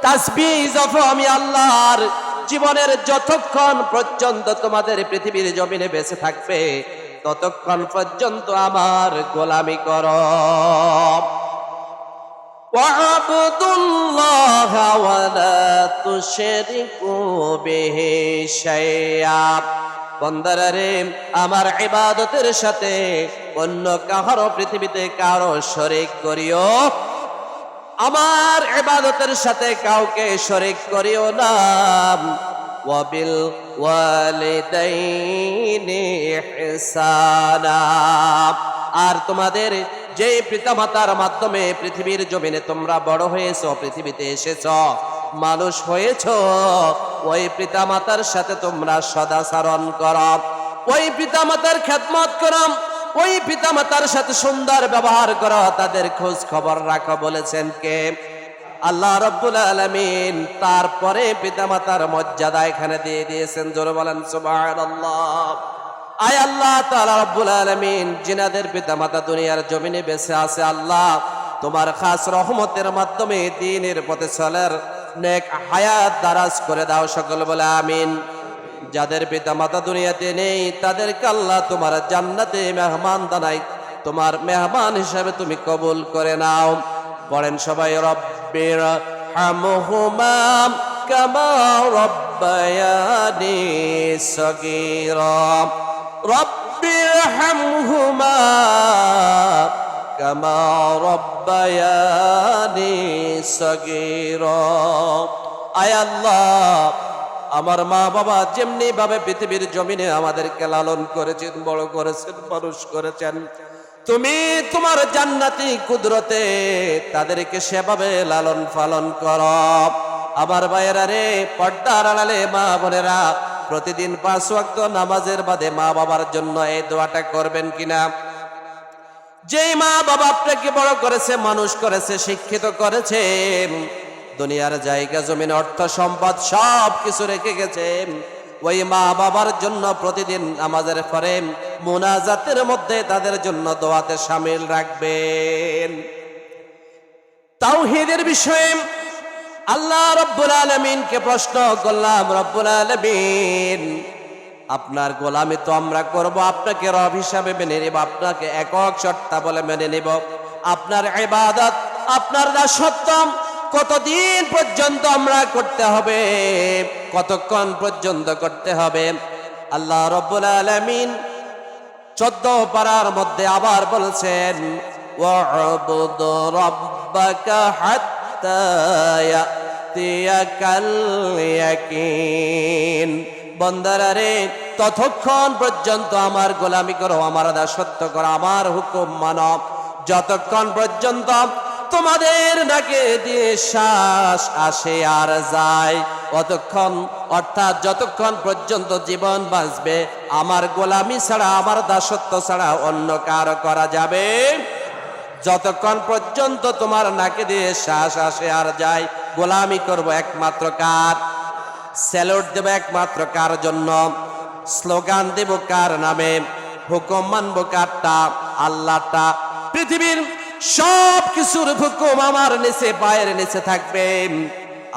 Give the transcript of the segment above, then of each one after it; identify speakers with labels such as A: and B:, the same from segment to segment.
A: তাসবিহ জপ আমি আল্লাহর জীবনের যতক্ষণ পর্যন্ত তোমাদের পৃথিবীর জমিনে বেঁচে থাকবে ততক্ষণ পর্যন্ত আমার গোলামি করো। ওয়া'বুদুল্লাহ ওয়া লা তুশরিকু বিহি শাইআ। বান্দারা রে, আমার ইবাদতের সাথে অন্য কারো পৃথিবীতে কারো শরীক করিও, আমার ইবাদতের সাথে কাউকে শরীক করিও না। ওয়াবিল ওয়ালিদাইনি ইহসানা। আর তোমাদের যে পিতামাতার মাধ্যমে পৃথিবীর জমিনে তোমরা বড় হয়েছো, পৃথিবীতে এসেছো, মানুষ হয়েছো, ওই পিতামাতার সাথে তোমরা সদাচরণ করো, ওই পিতামাতার খেদমত করো, ওই পিতামাতার সাথে সুন্দর ব্যবহার করো, তাদের খোঁজ খবর রাখো। বলেছেন কে? আল্লাহ রাব্বুল আলামিন। তারপরে পিতামাতার মর্যাদা এখানে দিয়ে দিয়েছেন। জোরে বলেন সুবহানাল্লাহ। আয় আল্লাহ তাআলা রাব্বুল আলামিন জিনাদের পিতামাতা দুনিয়ার জমিনে বেঁচে আছে, আল্লাহ তোমার খাস রহমতের মাধ্যমে দ্বীনের পথে চলার নেক হায়াত দারাজ করে দাও। সকল বলে আমিন। যাদের পিতামাতা দুনিয়াতে নেই তাদেরকে আল্লাহ তোমার জান্নাতে মেহমান বানাই, তোমার মেহমান হিসেবে তুমি কবুল করে নাও। পড়েন সবাই, রব্বির হামহুমা কামা রব্বায়ানি সগীরা। রব্বির হামহুমা কামা রব্বায়ানি সগীরা। আয় আল্লাহ, আমার মা বাবা যেমনি ভাবে পৃথিবীর জমিনে আমাদেরকে লালন করেছেন, বড় করেছেন, মানুষ করেছেন, তুমি তোমার জান্নাতি কুদরতে তাদেরকে সেভাবে লালন পালন করো। আমার ভাইয়েরা রে, পর্দার আড়ালে মা বোনেরা, প্রতিদিন 5 ওয়াক্ত নামাজের বাদে মা বাবার জন্য এই দোয়াটা করবেন কিনা? যেই মা বাবা আপনাকে বড় করেছে, মানুষ করেছে, শিক্ষিত করেছে, দুনিয়ার জায়গা জমিন অর্থ সম্পদ সব কিছু রেখে গেছেন, ওই মা বাবার জন্য প্রতিদিন নামাজের পরে মুনাজাতের মধ্যে তাদের জন্য দোয়াতে শামিল রাখবেন। তাওহীদের বিষয়ে আল্লাহ রাব্বুল আলামিনকে প্রশ্ন করলাম, রব্বুল আলামিন আপনার গোলামি তো আমরা করব, আপনাকে রব হিসাবে মেনে নেব, আপনাকে একক সত্তা বলে মেনে নেব। আপনার ইবাদত, আপনার দাসত্ব কতদিন পর্যন্ত আমরা করতে হবে, কতক্ষণ পর্যন্ত করতে হবে? আল্লাহ রাব্বুল আলামিন 14 পারার মধ্যে আবার বলছেন, ওয়া'বুদ রাব্বাকা হাত্তা ইয়াতিয়াকাল ইয়াকিন। বান্দারা রে, ততক্ষণ পর্যন্ত আমার গোলামি করো, আমার দাসত্ব করো, আমার হুকুম মানো, যতক্ষণ পর্যন্ত তোমাদের নাকে দিয়ে শ্বাস আসে আর যায়, অতক্ষণ, অর্থাৎ যতক্ষণ পর্যন্ত জীবন বাঁচবে আমার গোলামি ছাড়া, আমার দাসত্ব ছাড়া অন্য কারো করা যাবে। যতক্ষণ পর্যন্ত তোমার নাকে দিয়ে শ্বাস আসে আর যায়, গোলামি করব একমাত্র কার? স্যালুট দেব একমাত্র কার জন্য? স্লোগান দেব কার নামে? হুকুম মানব কারটা? আল্লাহটা। পৃথিবীর সব কিছুর হুকুম আমার নিচে, পায়ের নিচে থাকবে,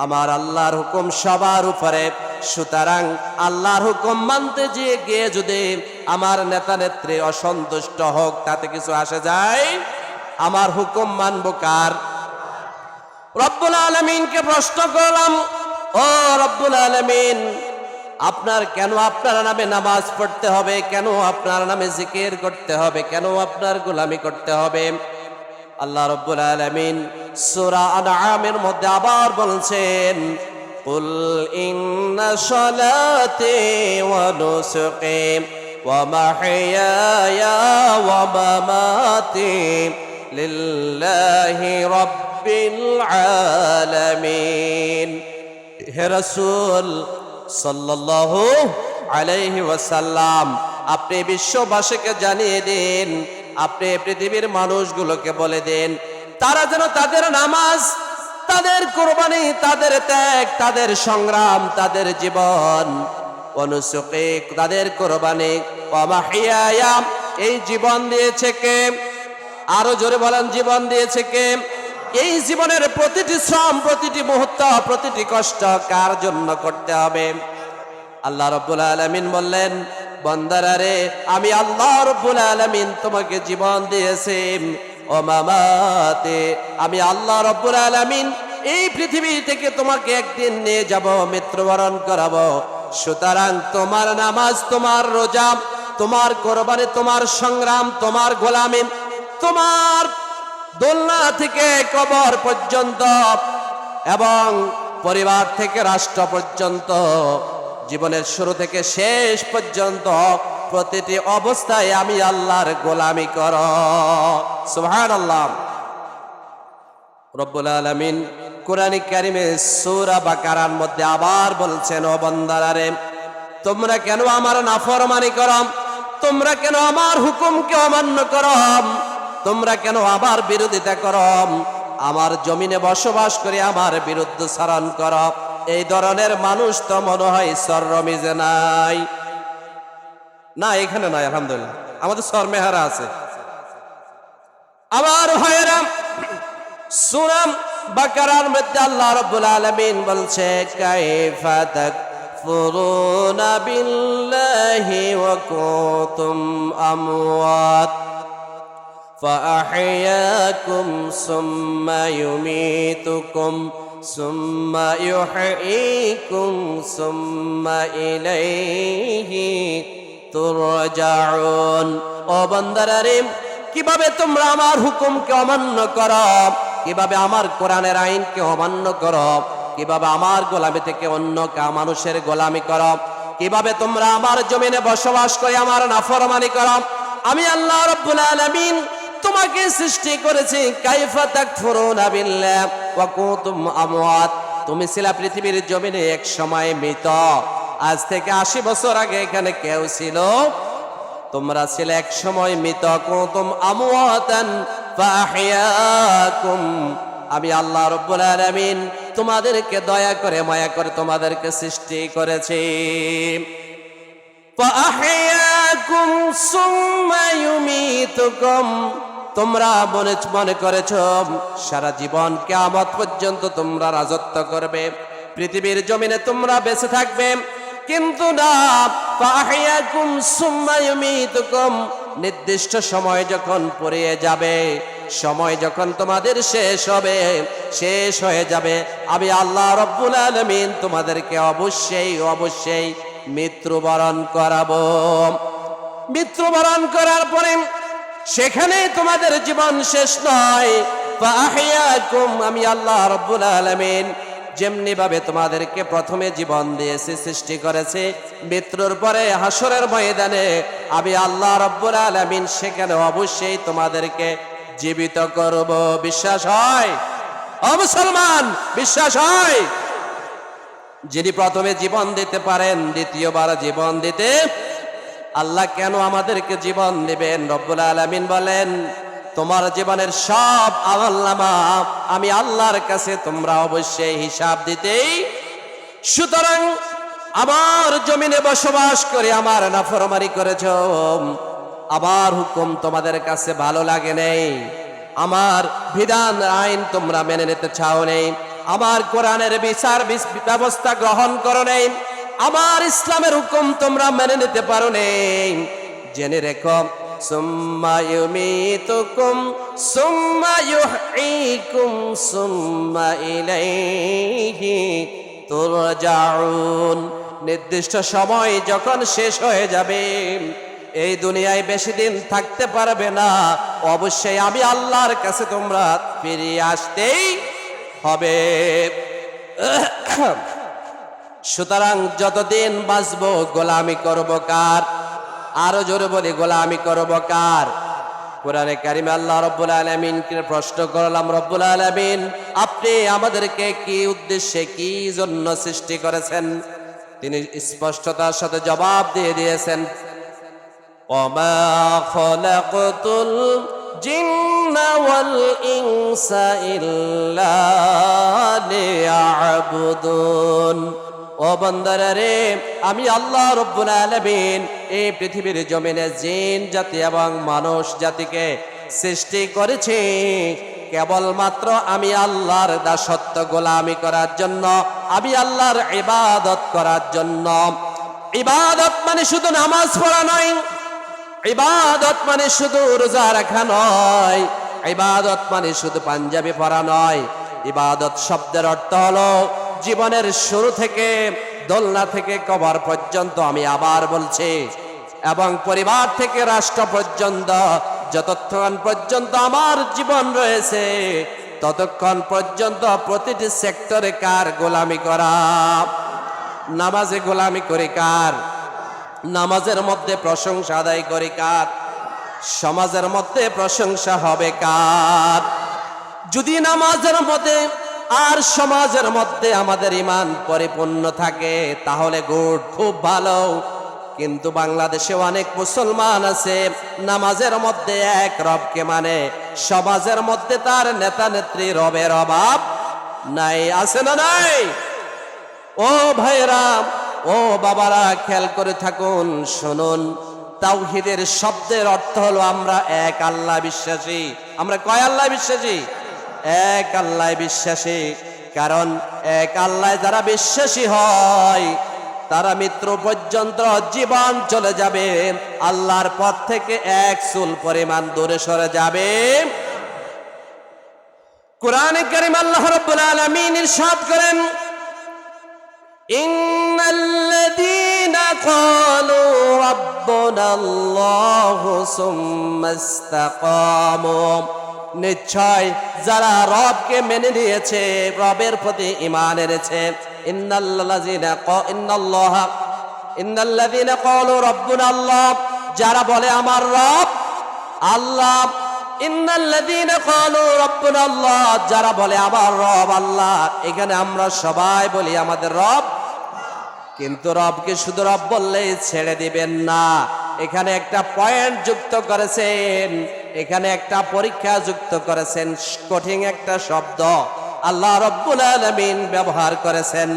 A: আমার আল্লাহর হুকুম সবার উপরে। সুতরাং আল্লাহর হুকুম মানতে গিয়ে যদি আমার নেতা নেত্রী অসন্তুষ্ট হোক, তাতে কিছু আসে যায়? আমার হুকুম মানব কার? রব্বুল আলামিনকে প্রশ্ন করলাম, ও রব্বুল আলামিন, আপনার কেন আপনার নামে নামাজ পড়তে হবে, কেন আপনার নামে জিকির করতে হবে, কেন আপনার গোলামি করতে হবে? আল্লাহ রাব্বুল আলামিন সূরা আনআমের মধ্যে আবার বলছেন, কুল ইন্না সলাতি ওয়া নুসুকি ওয়া মাহইয়ায়া ওয়া মামাতি লিল্লাহি রাব্বিল আলামিন। হে রাসূল সাল্লাল্লাহু আলাইহি ওয়াসাল্লাম, আপনি বিশ্ববাসীকে জানিয়ে দিন, আপনি পৃথিবীর মানুষগুলোকে বলে দেন, তারা যেন তাদের নামাজ, তাদের কুরবানি, তাদের ত্যাগ, তাদের সংগ্রাম, তাদের জীবন, অনুসুকি, তাদের কুরবানি, ওয়া মাহইয়ায়া, এই জীবন দিয়েছে কে? আরো জোরে বলেন, জীবন দিয়েছে কে? এই জীবনের প্রতিটি শ্রম, প্রতিটি মুহূর্ত, প্রতিটি কষ্ট কার জন্য করতে হবে? আল্লাহ রাব্বুল আলামিন বললেন, বান্দারা রে, আমি আল্লাহ রাব্বুল আলামিন তোমাকে জীবন দিয়েছি, ও মামাতে, আমি আল্লাহ রাব্বুল আলামিন এই পৃথিবী থেকে তোমাকে একদিন নিয়ে যাব, মৃত্যুবরণ করাবো। সুতরাং তোমার নামাজ, তোমার রোজা, তোমার কোরবানি, তোমার সংগ্রাম, তোমার গোলামি, তোমার দোলনা থেকে কবর পর্যন্ত এবং পরিবার থেকে রাষ্ট্র পর্যন্ত, জীবনের শুরু থেকে শেষ পর্যন্ত প্রতিটি অবস্থায় আমি আল্লাহর গোলামি করো। সুবহানাল্লাহ। রব্বুল আলামিন কোরআন কারীমে সূরা বাকারার মধ্যে আবার বলছেন, ও বান্দারা রে, তোমরা কেন আমার নাফরমানি করো? তোমরা কেন আমার হুকুমকে অমান্য করো? তোমরা কেন আমার বিরোধিতা করো? আমার জমিনে বসবাস করে আমার বিরুদ্ধাচরণ করো। এই ধরনের মানুষ তো মনে হয় সররমিজে নাই, না এখানে নাই, আলহামদুলিল্লাহ আমাদের সরমেহারা আছে। আমার ভাইয়েরা, সূরা বাকারার মধ্যে আল্লাহ রাব্বুল আলামিন বলছে, কাইফা তাকফুরুনা বিল্লাহি ওয়া কুনতুম আমওয়াত فأحياكم ثم يميتكم ثم يحييكم ثم إليه ترجعون। ও বান্দারা রে, কিভাবে তোমরা আমার হুকুমকে অমান্য করো, কিভাবে আমার কোরআনের আইনকে অমান্য করো, কিভাবে আমার গোলামি থেকে অন্য মানুষের গোলামি করো, কিভাবে তোমরা আমার জমিনে বসবাস করে আমার নাফরমানি করো। আমি আল্লাহ রাব্বুল আলামিন তোমাকে সৃষ্টি করেছি, কাইফা তাকফুরুনা বিল্লাহ ওয়া কুনতুম আমওয়াত, তুমি ছিলা পৃথিবীর জমিনে এক সময় মৃত। আজ থেকে 80 বছর আগে এখানে কেউ ছিল? তোমরা ছিলে এক সময় মৃত। কুনতুম আমওয়াতান ফাআহইয়াকুম, আমি আল্লাহ রাব্বুল আলামিন তোমাদেরকে দয়া করে মায়া করে তোমাদেরকে সৃষ্টি করেছি। ফাআহইয়াকুম সুম্মা ইউমীতুকুম, তোমরা মনে করেছো সারা জীবন কিয়ামত পর্যন্ত তোমরা রাজত্ব করবে, পৃথিবীর জমিনে তোমরা বেঁচে থাকবে, কিন্তু না। ফাআহইয়াকুম সুম্মা ইউমীতুকুম, নির্দিষ্ট সময় যখন পড়িয়ে যাবে, সময় যখন তোমাদের শেষ হবে, শেষ হয়ে যাবে, আমি আল্লাহ রাব্বুল আলামিন তোমাদেরকে অবশ্যই মৃত্যুবরণ করাবো। মৃত্যুবরণ করার পরে সেখানে তোমাদের জীবন শেষ নয়। ফাআহইয়াকুম, আমি আল্লাহ রাব্বুল আলামিন যেমনি ভাবে তোমাদেরকে প্রথমে জীবন দিয়েছি, সৃষ্টি করেছে, মৃত্যুর পরে হাসরের ময়দানে আমি আল্লাহ রাব্বুল আলামিন সেখানে অবশ্যই তোমাদেরকে জীবিত করব। বিশ্বাস হয়? ও মুসলমান, বিশ্বাস হয়? যিনি প্রথমে জীবন দিতে পারেন, দ্বিতীয়বার জীবন দিতে আল্লাহ কেন আমাদেরকে জীবন দিবেন? রব্বুল আলামিন বলেন, তোমার জীবনের সব আমলনামা আমি আল্লাহর কাছে তোমরা অবশ্যই হিসাব দিতেই। সুতরাং আমার জমিনে বসবাস করে আমার নাফরমানি করেছো, আমার হুকুম তোমাদের কাছে ভালো লাগে নেই, আমার বিধান আইন তোমরা মেনে নিতে চাও নেই, আমার কোরআনের বিচার ব্যবস্থা গ্রহণ করো নেই, আমার ইসলামের হুকুম তোমরা মেনে নিতে পারো নেই। জেনে রেখো, সুম্মা ইউমীতুকুম সুম্মা ইউহয়ীকুম সুম্মা ইলাইহি তুরজাউন, নির্দিষ্ট সময় যখন শেষ হয়ে যাবে, এই দুনিয়ায় বেশি দিন থাকতে পারবে না, অবশ্যই আমি আল্লাহর কাছে তোমরা ফিরে আসতেই হবে। সুতরাং যতদিন বাঁচবো গোলামি করব কার? আরো জোরে বলি, গোলামি করব কার? কোরআনে কারিমে আল্লাহ রাব্বুল আলামিনকে প্রশ্ন করলাম, রব্বুল আলামিন আপনি আমাদেরকে কি উদ্দেশ্যে, কি জন্য সৃষ্টি করেছেন? তিনি স্পষ্টতার সাথে জবাব দিয়ে দিয়েছেন, ওমা খলাকতুল জিন্না ওয়াল ইনসা ইল্লা লিয়াবুদুন। ও বান্দারা রে, আমি আল্লাহ রাব্বুল আলামিন এই পৃথিবীর জমিনে জিন জাতি এবং মানুষ জাতিকে সৃষ্টি করেছি কেবলমাত্র আমি আল্লাহর দাসত্ব গোলামি করার জন্য, আমি আল্লাহর ইবাদত করার জন্য। ইবাদত মানে শুধু নামাজ পড়া নয়, ইবাদত মানে শুধু রোজা রাখা নয়, ইবাদত মানে শুধু পাঞ্জাবি পরা নয়। ইবাদত শব্দের অর্থ হলো জীবনের শুরু থেকে দোলনা থেকে কবর পর্যন্ত, আমি আবার বলছি, এবং পরিবার থেকে রাষ্ট্র পর্যন্ত যতক্ষণ পর্যন্ত আমার জীবন রয়েছে ততক্ষণ পর্যন্ত প্রতিটি সেক্টরে কার গোলামি করা? নামাজে গোলামি করি কার? নামাজের মধ্যে প্রশংসা আদায় করি কার? সমাজের মধ্যে প্রশংসা হবে কার? যদি নামাজের মধ্যে আর সমাজের মধ্যে আমাদের ঈমান পরিপূর্ণ থাকে তাহলে গুড, খুব ভালো। কিন্তু বাংলাদেশে অনেক মুসলমান আছে নামাজের মধ্যে এক রবকে মানে, সমাজের মধ্যে তার নেতা নেত্রী রবের অভাব নাই। আছে না নাই? ও ভাইরা, ও বাবারা, খেয়াল করে থাকুন, শুনুন। তাওহীদের শব্দের অর্থ হলো আমরা এক আল্লাহ বিশ্বাসী। আমরা কয় আল্লাহ বিশ্বাসী? এক আল্লাহ বিশ্বাসী। কারণ এক আল্লাহ যারা বিশ্বাসী হয় তারা মৃত্যু পর্যন্ত জীবন চলে যাবে আল্লাহর পথ থেকে এক চুল পরিমাণ দূরে সরে যাবে। কোরআনে কারীম আল্লাহ রাব্বুল আলামিন ইরশাদ করেন, ইন্নাল্লাযীনা ক্বালু রাব্বুনাল্লাহু সুম্মা ইসতাকামু, নিশ্চয় যারা রবকে মেনে নিয়েছে, রবের প্রতি ঈমান এনেছে। ইন্নাল্লাযীনা ক্বালু রাব্বুনাল্লাহ, যারা বলে আমার রব আল্লাহ। ইন্নাল্লাযীনা ক্বালু রাব্বুনাল্লাহ, যারা বলে আমার রব আল্লাহ। এখানে আমরা সবাই বলি আমাদের রব, কিন্তু রবকে শুধু রব বললেই ছেড়ে দিবেন না। এখানে একটা পয়েন্ট যুক্ত করেছেন, এখানে একটা পরীক্ষা যুক্ত করেছেন, কঠিন একটা শব্দ আল্লাহ রাব্বুল আলামিন ব্যবহার করেছেন,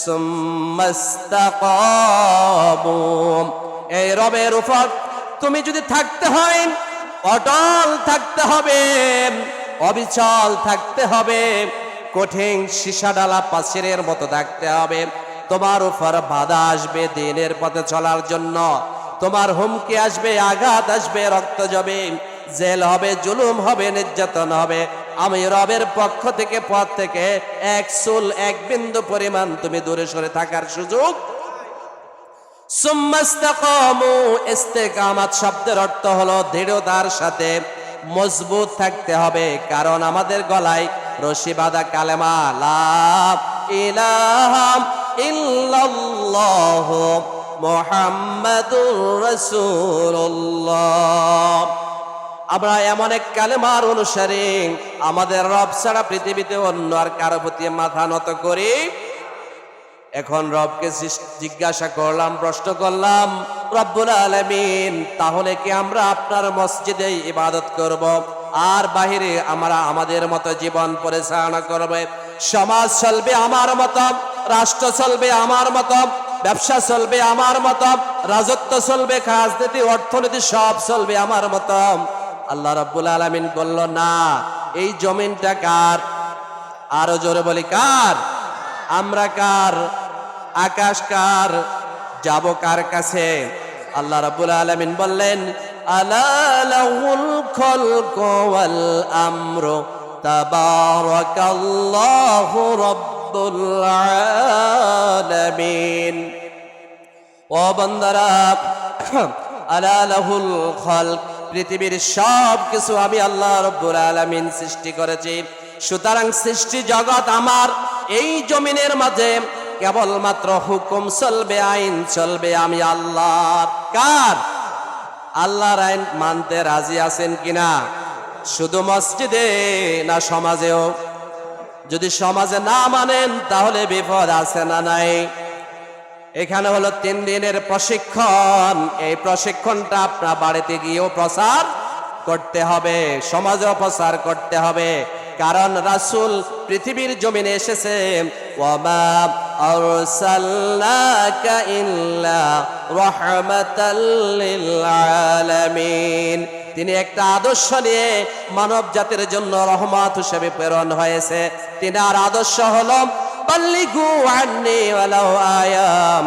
A: সুম্মাস্তাকামু। এই রবের উপর তুমি যদি থাকতে হয়, অটল থাকতে হবে, অবিচল থাকতে হবে, কঠিন সীসা ডালা পাথরের মতো থাকতে হবে। তোমার উপর বাধা আসবে দ্বীনের পথে চলার জন্য, তোমার হুমকি আসবে, আঘাত আসবে, রক্ত যাবে, জেল হবে, জুলুম হবে, নির্যাতন হবে। আমি রবের পক্ষ থেকে, পথ থেকে এক চুল, এক বিন্দু পরিমাণ তুমি দূরে সরে থাকার সুযোগ। সুম্মাস্তাকামু, ইস্তেকামাত শব্দের অর্থ হলো দৃঢ়তার সাথে মজবুত থাকতে হবে। কারণ আমাদের গলায় রশি বাঁধা কালেমা লা ইলাহা ইল্লাল্লাহ মুহাম্মাদুর রাসূলুল্লাহ। আমরা এমন এক কালেমার অনুসারী, আমাদের রব ছাড়া পৃথিবীতে অন্য আর কারো প্রতি মাথা নত করি। এখন রবকে জিজ্ঞাসা করলাম, প্রশ্ন করলাম, রব্বুল আলামিন, তাহলে কি আমরা আপনার মসজিদে ইবাদত করব আর বাহিরে আমরা আমাদের মতো জীবন পরিচালনা করবে? সমাজ চলবে আমার মতো, রাষ্ট্র চলবে আমার মতো, ব্যবসা চলবে আমার মতো, রাজত্ব চলবে, রাজনীতি, অর্থনীতি সব চলবে আমার মতো? আল্লাহ রাব্বুল আলামিন বলল, না। এই জমিনটা কার? আরো জোরে বলি, কার? আমরা কার? আকাশ কার? যাব কার কাছে? আল্লাহ রাব্বুল আলামিন বললেন, আলা লাহুল খালকু ওয়াল আমরু তাবারাকাল্লাহু রাব্বুল আলামিন। ও বান্দারা, আলা লাহুল খালক, পৃথিবীর সব কিছু আমি আল্লাহ রাব্বুল আলামিন সৃষ্টি করেছি। সুতরাং সৃষ্টি জগৎ আমার। এই জমিনের মাঝে কেবলমাত্র হুকুম চলবে, আইন চলবে আমি আল্লাহর। কার? আল্লাহর আইন মানতে রাজি আছেন কিনা? শুধু মসজিদে না সমাজেও? যদি সমাজে না মানেন তাহলে বিপদ আছে না নাই? এখানে হলো 3 দিনের প্রশিক্ষণ। এই প্রশিক্ষণটা আপনার বাড়িতে গিয়েও প্রচার করতে হবে, সমাজেও প্রচার করতে হবে। কারণ রাসূল পৃথিবীর জমিনে এসেছে, ওয়ামা আরসালনাকা ইল্লা রাহমাতাল লিল আলামিন। তিনি একটা আদর্শ নিয়ে মানব জাতির জন্য রহমত হিসেবে প্রেরণ হয়েছে। তিনার আদর্শ হলো বাল্লিগু আন্নি ওয়ালাউ আয়াম,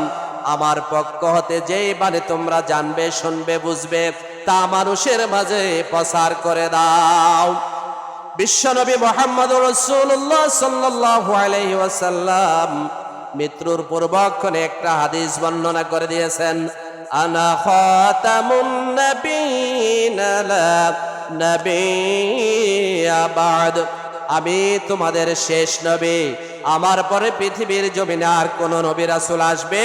A: আমার পক্ষ হতে যেই বাণী তোমরা জানবে, শুনবে, বুঝবে তা মানুষের মাঝে প্রচার করে দাও। বিশ্বনবী মুহাম্মদুর রাসূলুল্লাহ সাল্লাল্লাহু আলাইহি ওয়াসাল্লাম মৃত্যুর পূর্বক্ষণে একটা হাদিস বর্ণনা করে দিয়েছেন, আনা খাতামুন নবিয়্যিনা লা নাবিয়্যা বা'দ, আমি তোমাদের শেষ নবী, আমার পরে পৃথিবীর জমিনে আর কোন নবী রাসূল আসবে?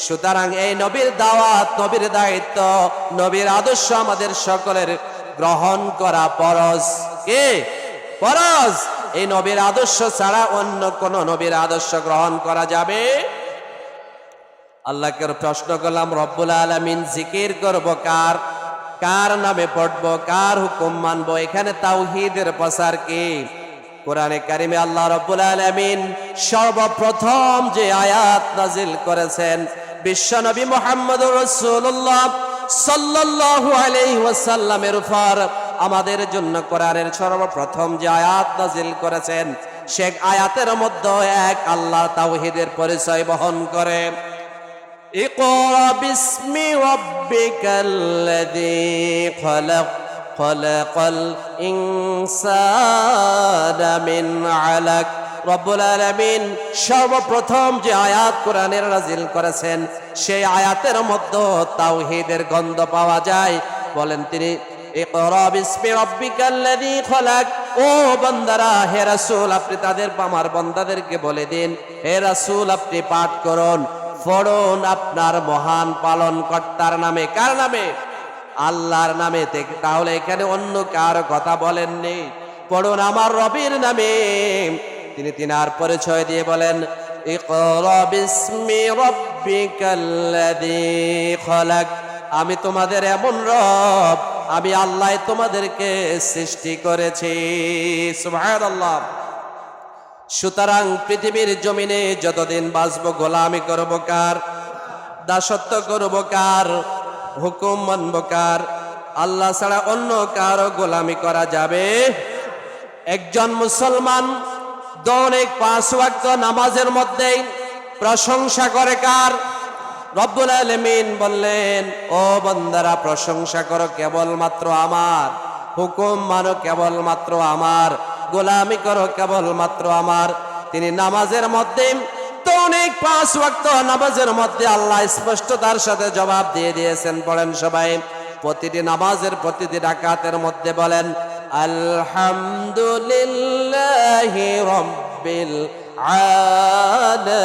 A: সুতরাং এই নবীর দাওয়াত, নবীর দায়িত্ব, নবীর আদর্শ আমাদের সকলের গ্রহণ করা ফরজ। কে ফরজ? এই নবীর আদর্শ ছাড়া অন্য কোন নবীর আদর্শ গ্রহণ করা যাবে? আল্লাহকে প্রশ্ন করলাম, রব্বুল আলামিন জিকির করব কার? কার নামে পড়ব? কার হুকুম মানব? এখানে তাওহীদের প্রচার কি? কোরআনে কারিমে আল্লাহ রব্বুল আলামিন সর্বপ্রথম যে আয়াত নাজিল করেছেন বিশ্বনবী মুহাম্মদুর রাসূলুল্লাহ সাল্লাল্লাহু আলাইহি ওয়াসাল্লামের উপর আমাদের জন্য কোরআনের সর্বপ্রথম যে আয়াত নাজিল করেছেন, সে আয়াতের মধ্যে এক আল্লাহ তাওহীদের পরিচয় বহন করে। ইকরা বিসমি রাব্বিকাল্লাযী খলাক, খলাকাল ইনসানা মিন আলাক। রব্বুল আলামিন সর্বপ্রথম যে আয়াত কোরআনের নাজিল করেছেন, সেই আয়াতের মধ্যে তাওহীদের গন্ধ পাওয়া যায়। বলেন তিনি, ইকরা বিসমি রাব্বিকাল্লাযী খলাক। ও বান্দারা, হে রাসূল আপনি তাদের, আমার বান্দাদেরকে বলে দিন, হে রাসূল আপনি পাঠ করুন, পড়ুন আপনার মহান পালনকর্তার নামে। কার নামে? আল্লাহর নামে। তাহলে এখানে অন্য কার কথা বলেননি, পড়ুন আমার রবের নামে। তিনি তিনার পরিচয় দিয়ে বলেন, ইকরা বিসমি রাব্বিকাল্লাযী খলাক, আমি তোমাদের এমন রব, আমি আল্লাহ তোমাদেরকে সৃষ্টি করেছি। সুবহানাল্লাহ। সুতরাং পৃথিবীর জমিনে যতদিন বাঁচবো গোলামি করব কার? দাসত্ব করব কার? হুকুম মানব কার? আল্লাহ ছাড়া অন্য কারো গোলামি করা যাবে? একজন মুসলমান দৈনিক 5 ওয়াক্ত নামাজের মধ্যে প্রশংসা করে কার? রব্বুল আলামিন বললেন, ও বান্দারা প্রশংসা করো কেবলমাত্র আমার, হুকুম মানো কেবলমাত্র আমার, গোলামি করো কেবলমাত্র আমার। তিনি নামাজের মধ্যে দৈনিক 5 ওয়াক্ত নামাজের মধ্যে আল্লাহ স্পষ্টতার সাথে জবাব দিয়ে দিয়েছেন। পড়েন সবাই, প্রতিটি নামাজের প্রতিটি রাকাতের মধ্যে বলেন, আলহামদুলিল্লাহি রাব্বিল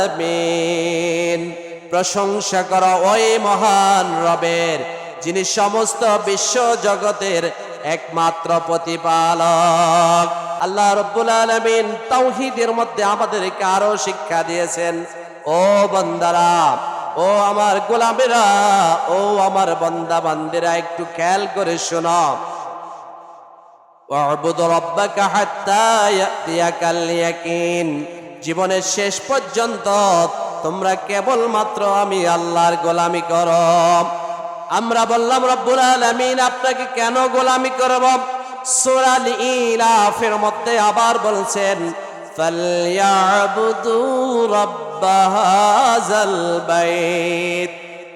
A: আলামিন। প্রশংসা করো ওই মহান রবের, যিনি সমস্ত বিশ্ব জগতের একমাত্র প্রতিপালক। আল্লাহ রাব্বুল আলামিন তাওহীদের মধ্যে আমাদেরকে আরো শিক্ষা দিয়েছেন, ও বান্দারা, ও আমার গোলামেরা, ও আমার বান্দা বান্দিরা, একটু খেয়াল করে শোনো। ওয়া'বুদ রাব্বাকা হাত্তা ইয়াতিয়াকাল ইয়াকিন। জীবনের শেষ পর্যন্ত তোমরা কেবলমাত্র আমি আল্লাহর গোলামি করো। আমরা বললাম, রব্বুল আলামিন আপনাকে কেন গোলামি করব? সূরা ইলাফের মধ্যে আবার বলছেন, ফালইয়াবুদু রাব্ব হাযাল বাইত,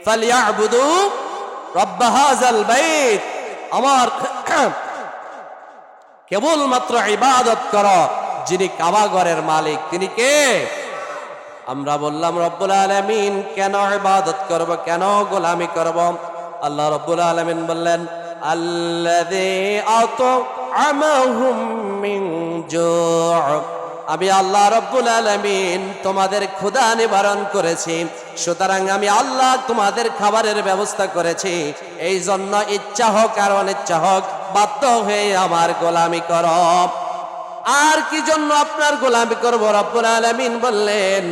A: ফালইয়াবুদু রাব্ব হাযাল বাইত। আমার কেবলমাত্র ইবাদত করো যিনি কাবা ঘরের মালিক। তিনি কে? আমরা বললাম, রব্বুল আলামিন কেন ইবাদত করব, কেন গোলামি করব? আল্লাহ রব্বুল আলামিন বললেন, আল্লাযী আত'আমাহুম মিন জু'। আমি আল্লাহ রব্বুল আলামিন তোমাদের ক্ষুধা নিবারণ করেছি, সুতরাং আমি আল্লাহ তোমাদের খাবারের ব্যবস্থা করেছি। এই জন্য ইচ্ছা হোক আর অনিচ্ছা হোক বাধ্য হয়ে আমার গোলামি করো। আর কি জন্য আপনার গোলামি করব? রব্বুল আলামিন বললেন,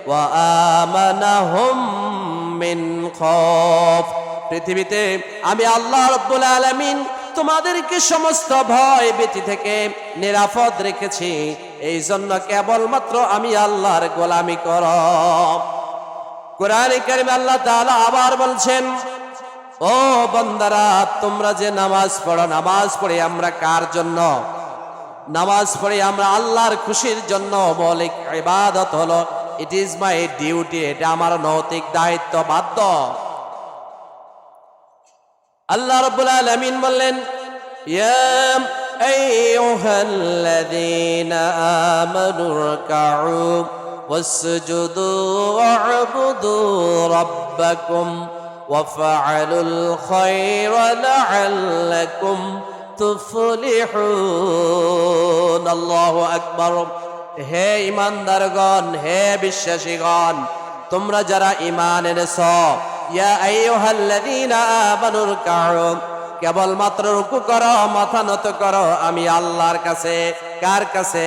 A: ওয়া আমানাহুম মিন খাউফ। পৃথিবীতে আমি আল্লাহ রব্বুল আলামিন তোমাদেরকে সমস্ত ভয় ভীতি থেকে নিরাপদ রেখেছি, এই জন্য কেবলমাত্র আমি আল্লাহর গোলামি করো। কোরআনে কারিমে আল্লাহ তাআলা আবার বলছেন, ও বান্দারা, তোমরা যে নামাজ পড়ো, নামাজ পড়ে আমরা কার জন্য? নামাজ পড়ে আমরা আল্লাহর খুশির জন্য। মৌলিক ইবাদত হলো ইট ইজ মাই ডিউটি, এটা আমার নৈতিক দায়িত্ব, বাধ্য। আল্লাহ রাব্বুল আলামিন বললেন, ইয়া আইয়ুহাল্লাযীনা আমানু রকাউ ওয়াসজুদু ওয়া'বুদু রাব্বাকুম ওয়াফআলুল খায়রা লাআল্লাকুম তুফলিহুন। আল্লাহু আকবার। হে ঈমানদারগণ, হে বিশ্বাসীগণ, তোমরা যারা ঈমান এনেছো, ইয়া আইয়ুহাল্লাযীনা আমানু রকাউ, কেবলমাত্র রুকু করো, মাথা নত করো আমি আল্লাহর কাছে। কার কাছে?